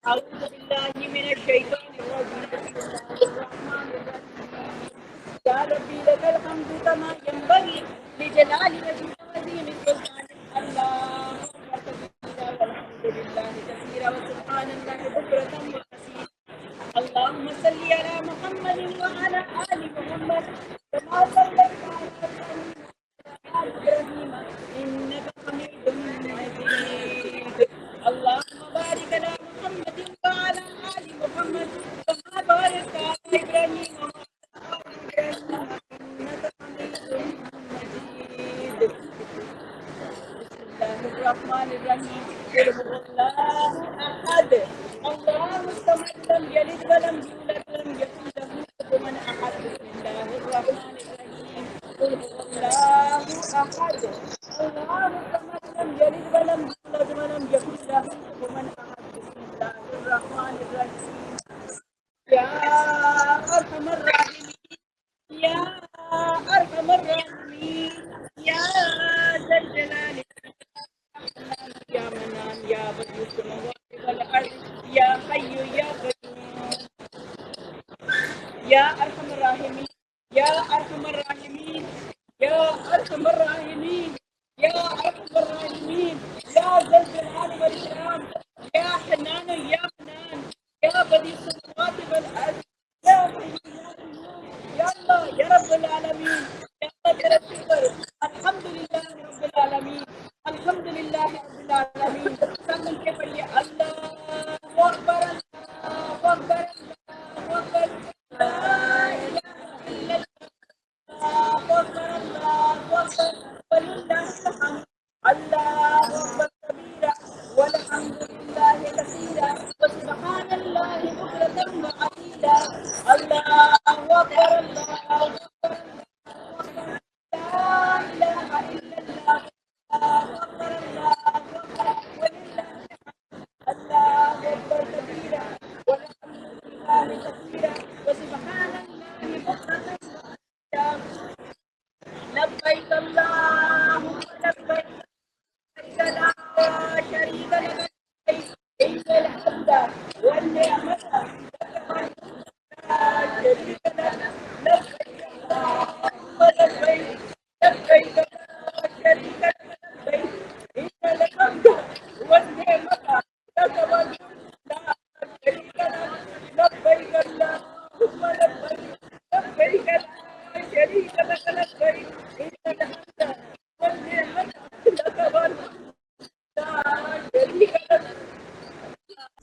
أعوذ بالله من الشيطان الرجيم. بسم الله الرحمن الرحيم. يا ربي لك الحمد كما ينبغي لجلال وجهك وعظيم سلطانك. الله أكبر كبيرا والحمد لله كثيرا وسبحان الله بكرة وأصيلا. اللهم صل على محمد وعلى آل محمد كما صليت على إبراهيم وعلى آل إبراهيم إنك حميد مجيد. اللهم بارك على محمد وعلى آل محمد كما باركت على إبراهيم وعلى آل إبراهيم إنك حميد مجيد. بسم الله الرحمن الرحيم. قل هو الله أحد الله الصمد لم يلد ولم يولد ولم يكن له كفوا أحد. بسم الله الرحمن الرحيم. قل هو الله أحد الله الصمد لم يلد ولم يولد ولم يكن له كفوا أحد. بسم الله الرحمن الرحيم. يا أرحم الراحمين يا أرحم الراحمين يا ذا الجلال يا منان يا بديع السماوات والأرض يا حي يا قيوم يا أرحم الراحمين يا أرحم الراحمين يا أرحم الراحمين يا أرحم الراحمين يا ذا الجلال والإكرام يا حنان يا منان يا بديع السماوات والأرض يا حي يا قيوم يا الله يا رب العالمين يا قدر الشكر. الحمد لله رب العالمين الحمد لله رب العالمين. سب مل کے پڑھیے اللہ اکبر اللہ اکبر اللہ اکبر لا الہ الا اللہ اکبر اللہ اکبر وللہ الحمد. اللہ اکبر کبیرا والحمد للہ کثیرا وسبحان اللہ بکرۃ وأصیلا. اللہ اکبر اللہ اکبر لا الہ الا اللہ اکبر اللہ اکبر وللہ اللہ اکبر کبیرا والحمد للہ کثیرا وسبحان اللہ بکرۃ وأصیلا. لبیک اللہم لبیک لا شریک لک لبیک ان الحمد والنعمۃ لک لا شریک لک لبیک اللہم لبیک لبیک لا شریک لک لبیک ان الحمد والنعمۃ لک لا شریک لک لبیک اللہم لبیک لبیک لا شریک لک لبیک ان الحمد والنعمۃ لک لا شریک لک.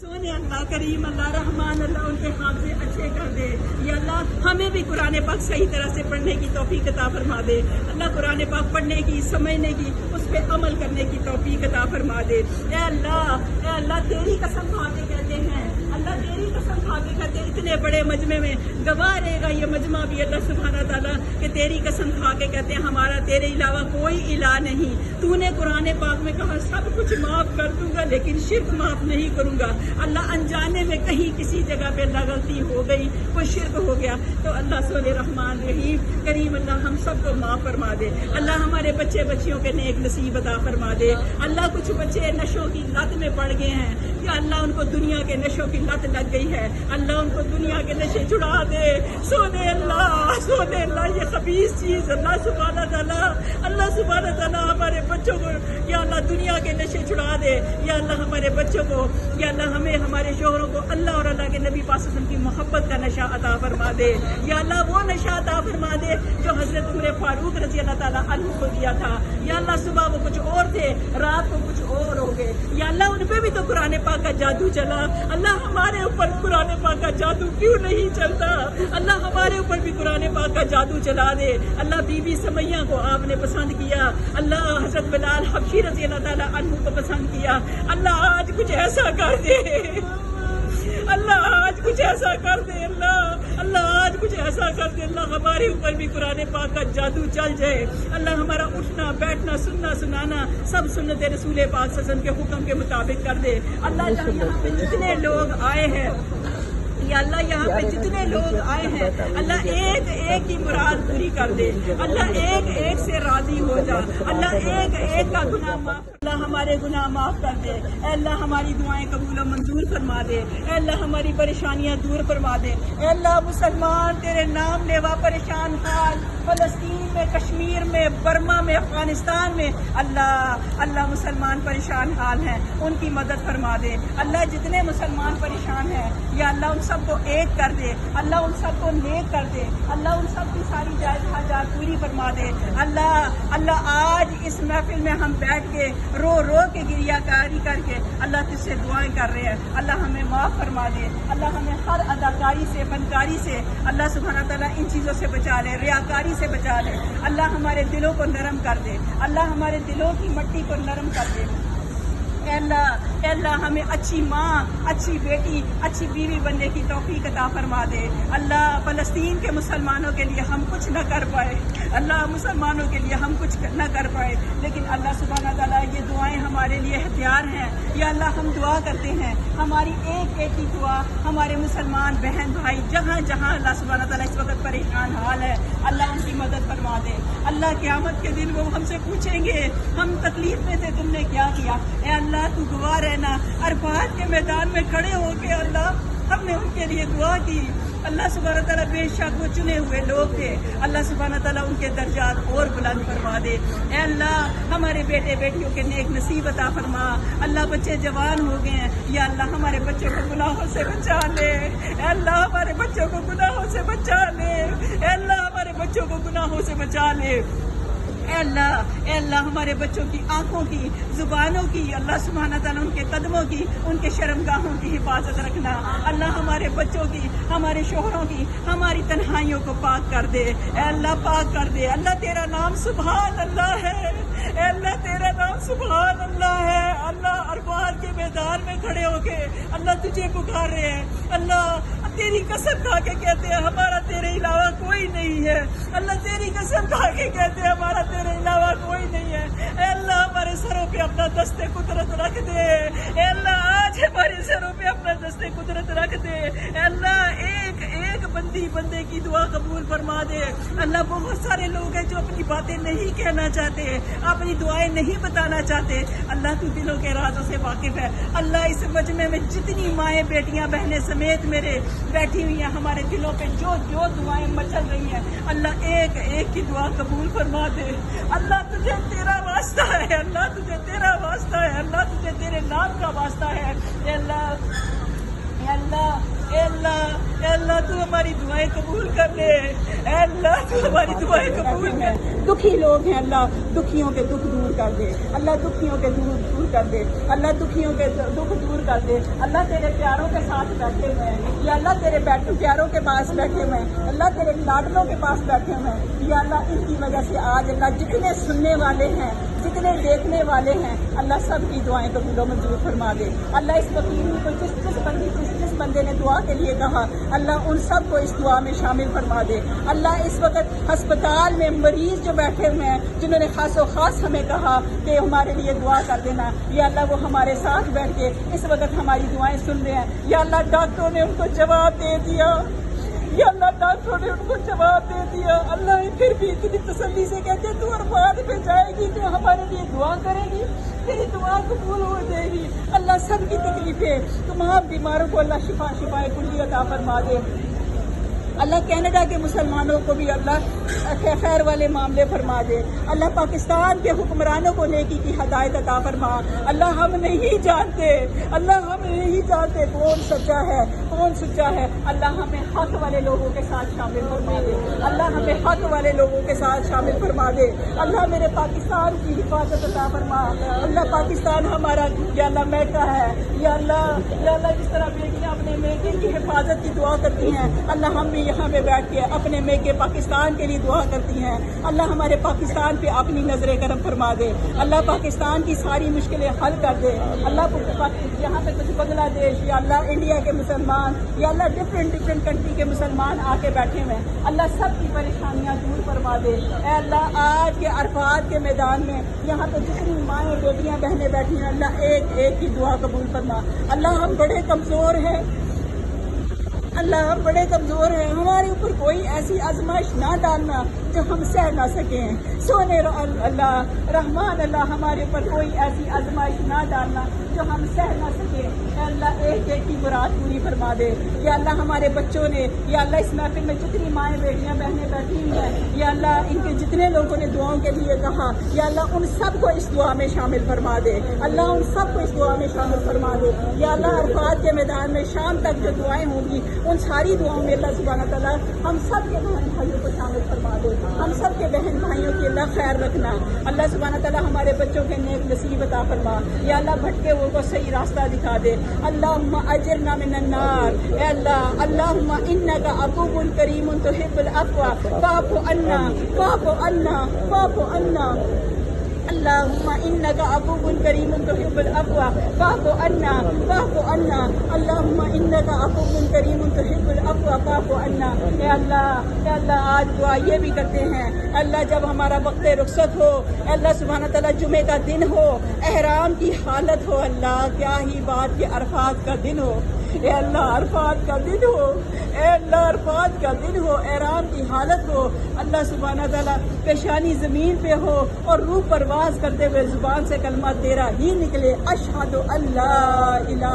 سونے اللہ کریم اللہ رحمان اللہ ان کے حافظے اچھے کر دے. یا اللہ ہمیں بھی قرآن پاک صحیح طرح سے پڑھنے کی توفیق عطا فرما دے. اللہ قرآن پاک پڑھنے کی سمجھنے کی اس پہ عمل کرنے کی توفیق عطا فرما دے. اے اللہ تیری قسم کھا کے کہتے ہیں اللہ تیری قسم کھا کے کہتے ہیں اتنے بڑے مجمع میں گواہ رہے گا یہ مجمع بھی اللہ سبحانہ تعالیٰ کہ تیری قسم کھا کے کہتے ہیں ہمارا تیرے علاوہ کوئی الہ نہیں. تو نے قرآن پاک میں کہا سب کچھ معاف کر دوں گا لیکن شرک معاف نہیں کروں گا. اللہ انجانے میں کہیں کسی جگہ پہ اللہ غلطی ہو گئی کوئی شرک ہو گیا تو اللہ سونے رحمان رحیم کریم اللہ ہم سب کو معاف فرما دے. اللہ ہمارے بچے بچیوں کے نیک نصیب عطا فرما دے. اللہ کچھ بچے نشوں کی لت میں پڑ گئے ہیں کہ اللہ ان کو دنیا کے نشوں کی لت لگ گئی ہے. اللہ ان کو دنیا کے نشے چھڑا دے. سونے اللہ یہ خبیث چیز اللہ سبحانہ تعالیٰ ہمارے بچوں کو یا اللہ دنیا کے نشے چھڑا دے. یا اللہ ہمارے بچوں کو یا اللہ ہمیں ہمارے شوہروں کو اللہ اور اللہ کے نبی پاک صلی اللہ علیہ وسلم کی محبت کا نشہ عطا فرما دے. یا اللہ وہ نشہ عطا فرما دے جو حضرت عمر فاروق رضی اللہ تعالیٰ عنہ کو دیا تھا. یا اللہ صبح وہ کچھ اور تھے رات کو کچھ اور ہو گئے. یا اللہ ان پہ بھی تو قرآن پاک کا جادو چلا. اللہ ہمارے اوپر قرآن پاک کا جادو کیوں نہیں چلتا؟ اللہ ہمارے اوپر بھی قرآن پاک کا جادو چلا دے. اللہ بی بی سمیہ کو آپ نے پسند کیا. اللہ حضرت بلال حبشی رضی اللہ تعالیٰ عنہ کو پسند کیا. اللہ آج کچھ ایسا کر دے اللہ آج کچھ ایسا کر دے اللہ آج کچھ ایسا کر دے اللہ ہمارے اوپر بھی قرآن پاک کا جادو چل جائے. اللہ ہمارا اٹھنا بیٹھنا سننا سنانا سب سنت رسول پاک صلی اللہ علیہ وسلم کے حکم کے مطابق کر دے. اللہ یہاں پہ جتنے لوگ آئے ہیں یا اللہ یہاں پہ جتنے لوگ آئے ہیں اللہ ایک ایک کی مراد پوری کر دے، اللہ ایک ایک سے راضی ہو جا، اللہ ایک ایک کا گناہ معاف، اللہ ہمارے گناہ معاف کر دے، اے اللہ ہماری دعائیں قبول و منظور فرما دے، اے اللہ ہماری پریشانیاں دور فرما دے، اے اللہ مسلمان تیرے نام لیوا پریشان حال فلسطین میں، کشمیر میں، برما میں، افغانستان میں، اللہ مسلمان پریشان حال ہیں، ان کی مدد فرما دے، اللہ جتنے مسلمان پریشان ہیں یا اللہ ان سب کو ایک کر دے، اللہ ان سب کو نیک کر دے، اللہ ان سب کی ساری جائز حاجات پوری فرما دے، اللہ آج اس محفل میں ہم بیٹھ کے رو رو کے گریہ کاری کر کے اللہ تجھ سے دعائیں کر رہے ہیں، اللہ ہمیں معاف فرما دے، اللہ ہمیں ہر اداکاری سے، فنکاری سے اللہ سبحانہ تعالیٰ ان چیزوں سے بچا لے، ریاکاری سے بچا لے، اللہ ہمارے دلوں کو نرم کر دے، اللہ ہمارے دلوں کی مٹی کو نرم کر دے، اے اللہ ہمیں اچھی ماں، اچھی بیٹی، اچھی بیوی بننے کی توفیق عطا فرما دے، اللہ فلسطین کے مسلمانوں کے لیے ہم کچھ نہ کر پائے، اللہ مسلمانوں کے لیے ہم کچھ نہ کر پائے، لیکن اللہ سبحانہ تعالیٰ یہ دعائیں ہمارے لیے ہتھیار ہیں، یا اللہ ہم دعا کرتے ہیں، ہماری ایک ایک کی دعا ہمارے مسلمان بہن بھائی جہاں جہاں اللہ سبحانہ تعالیٰ اس وقت پریشان حال ہے اللہ ان کی مدد فرما دے، اللہ قیامت کے دن وہ ہم سے پوچھیں گے ہم تکلیف میں تھے تم نے کیا کیا، اے اللہ تو گواہ رہنا، عرفات کے میدان میں کھڑے ہو کے اللہ ہم نے ان کے لیے دعا کی، اللہ سبحانہ تعالیٰ بے شک وہ چنے ہوئے لوگ تھے، اللہ سبحانہ تعالیٰ ان کے درجات اور بلند فرما دے، اے اللہ ہمارے بیٹے بیٹیوں کے نیک نصیب عطا فرما، اللہ بچے جوان ہو گئے ہیں یا اللہ ہمارے بچوں کو گناہوں سے بچا لے، اے اللہ ہمارے بچوں کو گناہوں سے بچا لے، اے اللہ ہمارے بچوں کو گناہوں سے بچا لے، اے اللہ ہمارے بچوں کی آنکھوں کی، زبانوں کی، اللہ سبحانہ تعالیٰ ان کے قدموں کی، ان کے شرمگاہوں کی حفاظت رکھنا، اللہ ہمارے بچوں کی، ہمارے شوہروں کی، ہماری تنہائیوں کو پاک کر دے، اے اللہ پاک کر دے، اللہ تیرا نام سبحان اللہ ہے، اے اللہ تیرا نام سبحان اللہ ہے، اللہ عرفات کے میدان میں کھڑے ہو کے اللہ تجھے پکار رہے ہیں، اللہ تیری قسم کھا کے کہتے ہیں ہمارا تیرے علاوہ کوئی نہیں ہے، اللہ تیری قسم کھا کے کہتے ہیں ہمارا تیرے علاوہ کوئی نہیں ہے، اے اللہ ہمارے سروں پہ اپنا دست قدرت رکھ دے، اے اللہ آج ہمارے سروں پہ اپنا دست قدرت رکھ دے، اے اللہ ایک ایک بندے کی دعا قبول فرما دے، اللہ بہت سارے لوگ ہیں جو اپنی باتیں نہیں کہنا چاہتے، اپنی دعائیں نہیں بتانا چاہتے، اللہ تو دلوں کے رازوں سے واقف ہے، اللہ اس مجمع میں جتنی مائیں بیٹیاں بہنیں سمیت میرے بیٹھی ہوئی ہیں ہمارے دلوں پہ جو دعائیں مچل رہی ہیں اللہ ایک ایک کی دعا قبول فرما دے، اللہ تجھے تیرا واسطہ ہے، اللہ تجھے تیرا واسطہ ہے، اللہ تجھے تیرے نام کا واسطہ ہے، اے اللہ اے اللہ اے اللہ اے اللہ تو ہماری دعائیں قبول کر لے، اے اللہ تو ہماری دعائیں قبول کر، دکھی لوگ ہیں اللہ دکھیوں کے دکھ دور کر دے، اللہ دکھیوں کے دکھ دور کر دے، اللہ دکھیوں کے دکھ دور کر دے، اللہ تیرے پیاروں کے ساتھ بیٹھے ہوئے ہیں یا اللہ تیرے پیاروں کے پاس بیٹھے ہوئے ہیں، اللہ تیرے لاڈلوں کے پاس بیٹھے ہوئے ہیں یا اللہ ان کی وجہ سے آج اللہ جتنے سننے والے ہیں جتنے دیکھنے والے ہیں اللہ سب کی دعائیں قبول و منظور فرما دے، اللہ اس وکیل کو جس بندے نے دعا کے لیے کہا اللہ ان سب کو اس دعا میں شامل فرما دے، اللہ اس وقت ہسپتال میں مریض جو بیٹھے ہوئے ہیں جنہوں نے خاص و خاص ہمیں کہا کہ ہمارے لیے دعا کر دینا یا اللہ وہ ہمارے ساتھ بیٹھ کے اس وقت ہماری دعائیں سن رہے ہیں یا اللہ ڈاکٹروں نے ان کو جواب دے دیا یا اللہ ڈاکٹروں نے ان کو جواب دے دیا، اللہ پھر بھی اتنی تسلی سے کہتے تو عرفات پہ جائے گی تو ہمارے لیے دعا کرے گی، تیری دعا قبول ہو جائے گی، اللہ سب کی تکلیفیں تمام بیماروں کو اللہ شفا کلی عطا فرما دے، اللہ کینیڈا کے مسلمانوں کو بھی اللہ خیر والے معاملے فرما دے، اللہ پاکستان کے حکمرانوں کو نیکی کی ہدایت عطا فرما، اللہ ہم نہیں جانتے کون سچا ہے کون سچا ہے، اللہ ہمیں حق والے لوگوں کے ساتھ شامل فرما دے، اللہ ہمیں حق والے لوگوں کے ساتھ شامل فرما دے، اللہ میرے پاکستان کی حفاظت عطا فرما، اللہ پاکستان ہمارا یا اللہ میکہ ہے یا اللہ جس طرح بیٹیاں اپنے میکے کی حفاظت کی دعا کرتی ہیں اللہ ہم بھی یہاں پہ بیٹھ کے اپنے میکے پاکستان کے لیے دعا کرتی ہیں، اللہ ہمارے پاکستان پہ اپنی نظر کرم فرما دے، اللہ پاکستان کی ساری مشکلیں حل کر دے، اللہ یہاں پہ کچھ بنگلہ دیش یا اللہ انڈیا کے مسلمان یا اللہ ڈفرینٹ کنٹری کے مسلمان آ کے بیٹھے ہوئے ہیں، اللہ سب کی پریشانیاں دور فرما دے، اے اللہ آج کے عرفات کے میدان میں یہاں پہ جتنی مائیں بیٹیاں بہنیں بیٹھی ہیں اللہ ایک ایک کی دعا قبول فرما، اللہ ہم بڑے کمزور ہیں، اللہ ہم بڑے کمزور ہیں، ہمارے اوپر کوئی ایسی آزمائش نہ ڈالنا جو ہم سہ نہ سکیں۔ سونے اللہ رحمان اللہ ہمارے اوپر کوئی ایسی آزمائش نہ ڈالنا جو ہم سہ نہ سکیں۔ اے اللہ ایک ایک کی مراد پوری فرما دے۔ یا اللہ ہمارے بچوں نے، یا اللہ اس محفل میں جتنی مائیں بیٹیاں بہنیں بیٹھی ہوئی ہیں، یا اللہ ان کے جتنے لوگوں نے دعاؤں کے لیے کہا، یا اللہ ان سب کو اس دعا میں شامل فرما دے۔ اللہ ان سب کو اس دعا میں شامل فرما دے۔ یا اللہ عرفات کے میدان میں شام تک جو دعائیں ہوں گی ان ساری دعاؤں میں اللہ سبحانہ تعالیٰ ہم سب کے بہن بھائیوں کو شامل فرما دے۔ ہم سب کے بہن بھائیوں کی اللہ خیر رکھنا۔ اللہ سبحانہ تعالیٰ ہمارے بچوں کے نیک نصیب عطا فرما۔ یا اللہ بھٹکے ہوئے کو صحیح راستہ دکھا دے۔ اللہم اجرنا من النار۔ اے اللہ اللہم انک عفو کریم تحب العفو فاعف عنا فاعف عنا فاعف عنا۔ اللہم انک عفو کریم تحب العفو فاعف عنا فاعف عنا۔ اللہم انک عفو کریم تحب العفو فاعف عنا۔ اے اللہ آج دعا یہ بھی کرتے ہیں، اللہ جب ہمارا وقت رخصت ہو، اللہ سبحانہ تعالیٰ جمعے کا دن ہو، احرام کی حالت ہو، اللہ کیا ہی بات کہ عرفات کا دن ہو، اے اللہ عرفات کا دن ہو، اے اللہ عرفات کا دن ہو، احرام کی حالت ہو، اللہ سبحانہ تعالیٰ پیشانی زمین پہ ہو اور روح پرواز کرتے ہوئے زبان سے کلمہ تیرا ہی نکلے، اشہد ان لا الہ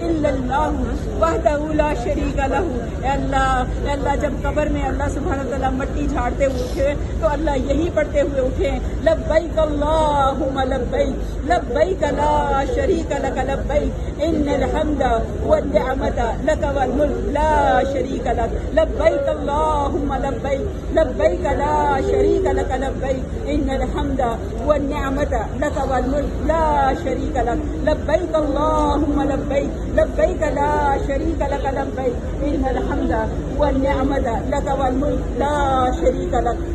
الا اللہ وحدہ لا شریک لہ۔ اے اللہ جب قبر میں اللہ سبحانہ تعالیٰ مٹی جھاڑتے ہوئے اٹھے تو اللہ یہی پڑھتے ہوئے اٹھے، لبیک اللہم لبیک لبیک لا شریک لک لبیک ان الحمد والنعمت لک والملک لا شریک لک لبیک اللہم لبیک لبیک لا شریک لک لبیک ان الحمد والنعمت لک والملک لا شریک لک لبیک اللہم لبیک لبیک لا شریک لک لبیک ان الحمد والنعمت لک والملک لا شریک لک۔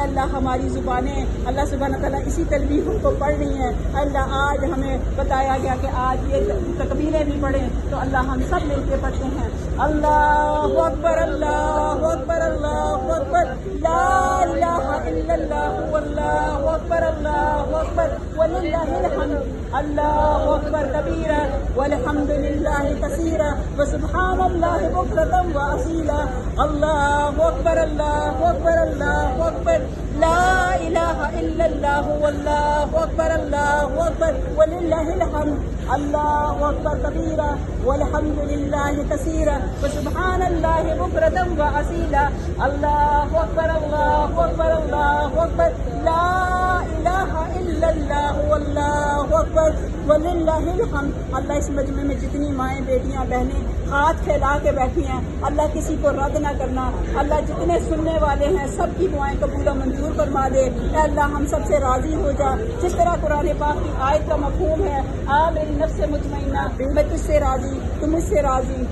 اللہ ہماری زبانیں اللہ سبحانہ تعالیٰ اسی تسبیحوں کو پڑھ رہی ہیں۔ اللہ آج ہمیں بتایا گیا کہ آج یہ تکبیریں بھی پڑھیں تو اللہ ہم سب مل کے پڑھتے ہیں، اللہ اکبر اللہ اکبر اللہ اکبر لا الہ الا اللہ واللہ اکبر اللہ اکبر وللہ الحمد، اللہ اکبر کبیرا والحمد للہ کثیرا وسبحان اللہ بکرۃ واصیلا، اللہ اکبر اللہ اکبر اللہ اکبر لا الہ الا اللہ واللہ اکبر اللہ اکبر وللہ الحمد، اللہ اکبر کبیرا والحمد للہ کثیرا وسبحان اللہ بکرۃ واصیلا، اللہ اکبر اللہ اکبر اللہ اکبر لا الہ الا اللہ واللہ اکبر وللہ الحمد۔ اللہ اس مجمع میں جتنی مائیں بیٹیاں بہنیں ہاتھ پھیلا کے بیٹھی ہیں، اللہ کسی کو رد نہ کرنا، اللہ جتنے سننے والے ہیں سب کی دعائیں قبول و منظور فرما دے۔ اے اللہ ہم سب سے راضی ہو جا، جس طرح قرآن پاک کی آیت کا مفہوم ہے، آ میری نفس مطمئنہ میں تجھ سے راضی تو مجھ سے راضی،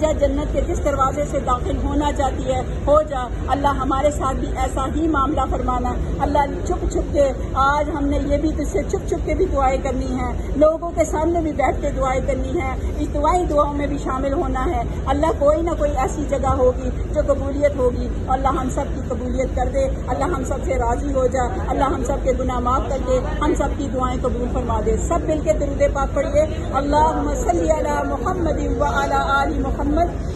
جا جنت کے جس دروازے سے داخل ہونا چاہتی ہے ہو جا۔ اللہ ہمارے ساتھ بھی ایسا ہی معاملہ فرمانا۔ اللہ چھپ چھپ کے آج ہم نے یہ بھی تجھ سے چھپ چھپ کے بھی دعائیں کرنی ہیں، لوگوں کے سامنے بھی بیٹھ کے دعائیں کرنی ہیں، اجتماعی دعاؤں میں بھی شامل ہونا ہے۔ اللہ کوئی نہ کوئی ایسی جگہ ہوگی جو قبولیت ہوگی، اللہ ہم سب کی قبولیت کر دے، اللہ ہم سب سے راضی ہو جا، اللہ ہم سب کے گناہ معاف کر دے، ہم سب کی دعائیں قبول فرما دے۔ سب مل کے درود پاک پڑھیے، اللہم صلی علی محمد وعلی آل محمد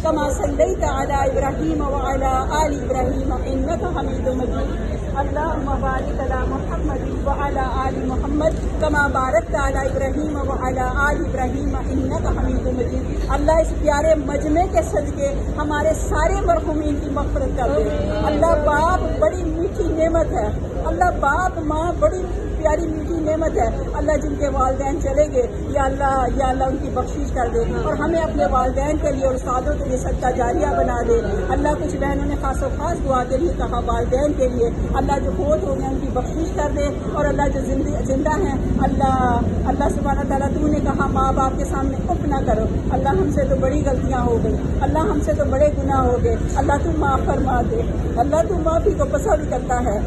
کما صلیت علی ابراہیم وعلی آل ابراہیم انک حمید مجید، اللہم بارک علی محمد وعلی آل محمد کما بارکت علی ابراہیم وعلی آل ابراہیم انک حمید مجید۔ اللہ اس پیارے مجمع کے صدقے ہمارے سارے مرحومین کی مغفرت کر دے۔ اللہ باپ بڑی میٹھی نعمت ہے، اللہ باپ ماں بڑی پیاری میٹھی نعمت ہے، اللہ جن کے والدین چلے گئے یا اللہ ان کی بخشش کر دے اور ہمیں اپنے والدین کے لیے اور استادوں کے لیے صدقہ جاریہ بنا دے۔ اللہ کچھ بہنوں نے خاص و خاص دعا کے لیے کہا والدین کے لیے، اللہ جو فوت ہو گئے ان کی بخشش کر دے، اور اللہ جو زندہ ہیں اللہ سبحانہ تعالیٰ تو نے کہا ماں باپ کے سامنے اف نہ کرو، اللہ ہم سے تو بڑی غلطیاں ہو گئی، اللہ ہم سے تو بڑے گناہ ہو گئے، اللہ تو معاف فرما دے، اللہ تو معافی کو پسند کرتا ہے۔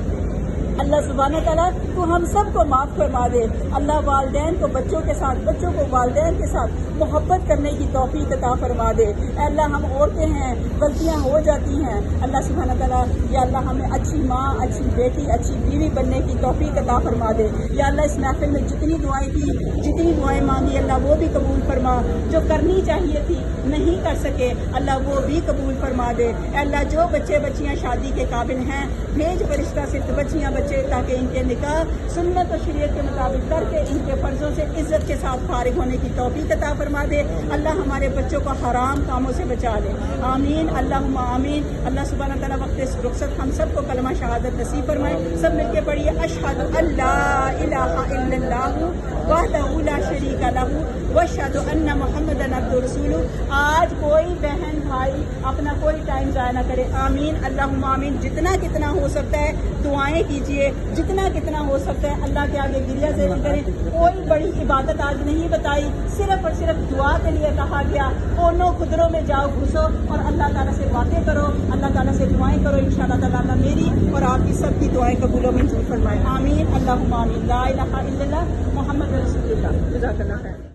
اللہ سبحانہ تعالیٰ تو ہم سب کو معاف فرما دے. اللہ والدین کو بچوں کے ساتھ، بچوں کو والدین کے ساتھ محبت کرنے کی توفیق عطا فرما دے. اے اللہ ہم عورتیں ہیں، غلطیاں ہو جاتی ہیں. اللہ سبحانہ تعالیٰ یا اللہ ہمیں اچھی ماں، اچھی بیٹی، اچھی بیوی بننے کی توفیق عطا فرما دے. یا اللہ اس محفل میں جتنی دعائیں کی، جتنی دعائیں مانگی اللہ وہ بھی قبول فرما. جو کرنی چاہیے تھی نہیں کر سکے اللہ وہ بھی قبول فرما دے. اے اللہ جو بچے بچیاں شادی کے قابل ہیں بھیج فرشتہ صرف بچیاں بچے تاکہ ان کے نکاح سنت و شریعت کے مطابق کر کے ان کے فرضوں سے عزت کے ساتھ فارغ ہونے کی توفیق عطا فرما دے. اللہ ہمارے بچوں کو حرام کاموں سے بچا لے. آمین اللہم آمین. اللہ سبحانہ تعالیٰ وقت اس رخصت ہم سب کو کلمہ شہادت نصیب فرمائے. سب مل کے پڑھیے اشہد ان لا الہ الا اللہ وحدہ لا شریک لہ واشہد ان محمدا عبدہ رسولہ. آج کوئی بہن بھائی اپنا کوئی ٹائم ضائع نہ کرے. آمین اللہم آمین. جتنا کتنا ہو سکتا ہے دعائیں کیجیے، جتنا کتنا ہو سکتا ہے اللہ کے آگے گریہ زاری کریں. کوئی بڑی عبادت آج نہیں بتائی، صرف اور صرف دعا کے لیے کہا گیا. کونوں خدروں میں جاؤ گھسو اور اللہ تعالیٰ سے باتیں کرو، اللہ تعالیٰ سے دعائیں کرو. انشاءاللہ تعالیٰ میری اور آپ کی سب کی دعائیں قبول و منظور فرمائے. آمین اللہم آمین. لا الہ الا اللہ محمد رسول اللہ. جزاک اللہ خیر.